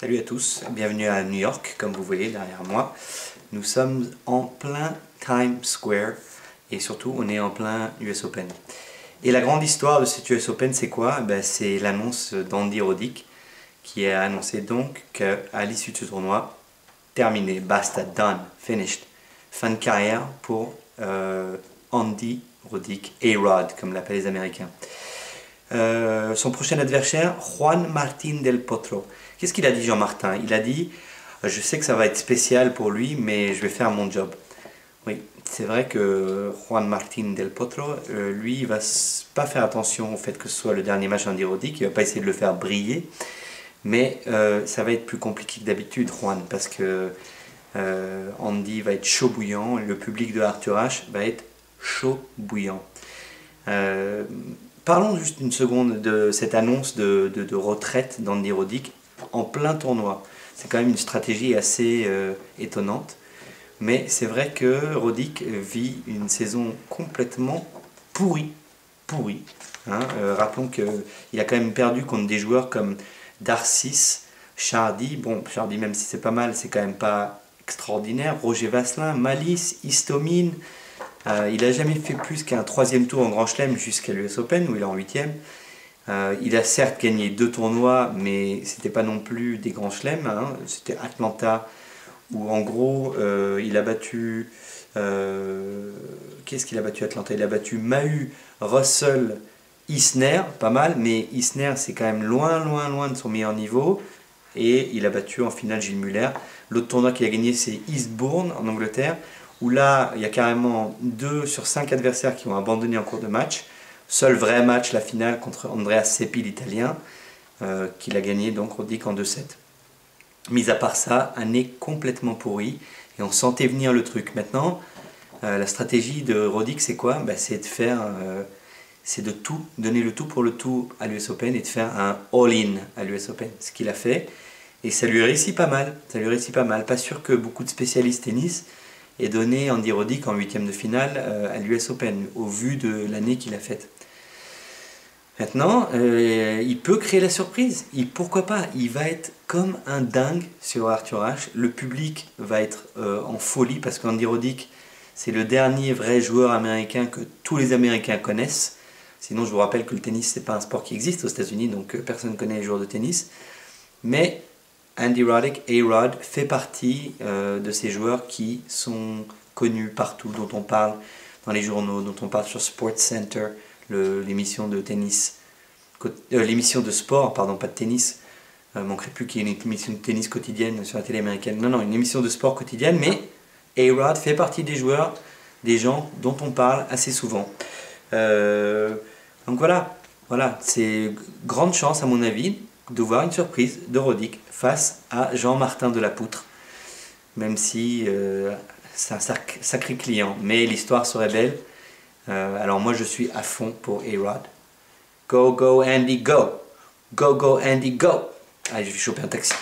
Salut à tous, bienvenue à New York, comme vous voyez derrière moi. Nous sommes en plein Times Square et surtout on est en plein US Open. Et la grande histoire de cet US Open, c'est quoi? C'est l'annonce d'Andy Roddick qui a annoncé donc qu'à l'issue de ce tournoi, terminé, basta, done, finished. Fin de carrière pour Andy Roddick, A-Rod comme l'appellent les Américains. Son prochain adversaire, Juan Martín del Potro. Qu'est-ce qu'il a dit, Jean-Martin? Il a dit, je sais que ça va être spécial pour lui, mais je vais faire mon job. Oui, c'est vrai que Juan Martín del Potro, lui, il va pas faire attention au fait que ce soit le dernier match d'Andy Roddick, il va pas essayer de le faire briller, mais ça va être plus compliqué que d'habitude, Juan, parce que Andy va être chaud bouillant, et le public de Arthur Ashe va être chaud bouillant. Parlons juste une seconde de cette annonce de retraite d'Andy Roddick en plein tournoi. C'est quand même une stratégie assez étonnante. Mais c'est vrai que Roddick vit une saison complètement pourrie. Rappelons qu'il a quand même perdu contre des joueurs comme Darcis, Chardy. Bon, Chardy, même si c'est pas mal, c'est quand même pas extraordinaire. Roger Vasselin, Malice, Istomin. Il n'a jamais fait plus qu'un troisième tour en Grand Chelem jusqu'à l'US Open où il est en huitième. Il a certes gagné 2 tournois, mais c'était pas non plus des Grands Chelems. C'était Atlanta où en gros il a battu. Qu'est-ce qu'il a battu Atlanta? Il a battu Mahut, Russell, Isner, pas mal, mais Isner c'est quand même loin de son meilleur niveau. Et il a battu en finale Gilles Muller. L'autre tournoi qu'il a gagné c'est Eastbourne en Angleterre, où là, il y a carrément 2 sur 5 adversaires qui ont abandonné en cours de match. Seul vrai match, la finale contre Andrea Seppi, l'Italien, qu'il a gagné donc Roddick en 2-7. Mis à part ça, un nez complètement pourri, et on sentait venir le truc. Maintenant, la stratégie de Roddick, c'est quoi? C'est de faire, c'est de tout, donner le tout pour le tout à l'US Open et de faire un all-in à l'US Open, ce qu'il a fait. Et ça lui réussit pas mal, Pas sûr que beaucoup de spécialistes tennis et donné Andy Roddick en 8e de finale à l'US Open, au vu de l'année qu'il a faite. Maintenant, il peut créer la surprise. Pourquoi pas? Il va être comme un dingue sur Arthur Ashe. Le public va être en folie parce qu'Andy Roddick, c'est le dernier vrai joueur américain que tous les Américains connaissent. Sinon, je vous rappelle que le tennis, c'est pas un sport qui existe aux États-Unis, donc personne ne connaît les joueurs de tennis. Mais Andy Roddick, A-Rod, fait partie de ces joueurs qui sont connus partout, dont on parle dans les journaux, dont on parle sur SportsCenter, l'émission de tennis, l'émission de sport, pardon, pas de tennis. Manquerait plus qu'il y ait une émission de tennis quotidienne sur la télé américaine. Non, une émission de sport quotidienne, mais A-Rod fait partie des joueurs, des gens dont on parle assez souvent. Donc voilà, c'est grande chance à mon avis de voir une surprise de Roddick face à Jean-Martin de la Poutre, même si c'est un sacré client, mais l'histoire serait belle. Alors moi je suis à fond pour A-Rod. Go Andy, go! Go Andy, go! Allez, je vais choper un taxi.